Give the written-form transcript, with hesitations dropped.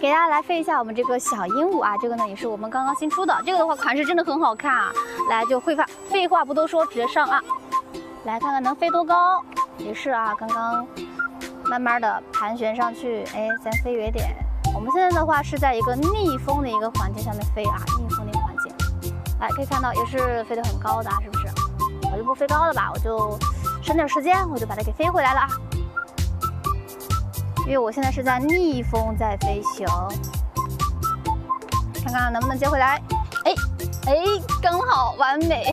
给大家来飞一下我们这个小鹦鹉啊，这个呢也是我们刚刚新出的，这个的话款式真的很好看啊。来，就废话不多说，直接上啊！来看看能飞多高，也是啊，刚刚慢慢的盘旋上去，哎，咱飞远点。我们现在的话是在一个逆风的一个环境下面飞啊，逆风的一个环境。来，可以看到也是飞得很高的啊，是不是？我就不飞高了吧，我就省点时间，我就把它给飞回来了啊。因为我现在是在逆风在飞行，看看能不能接回来。哎，刚好完美。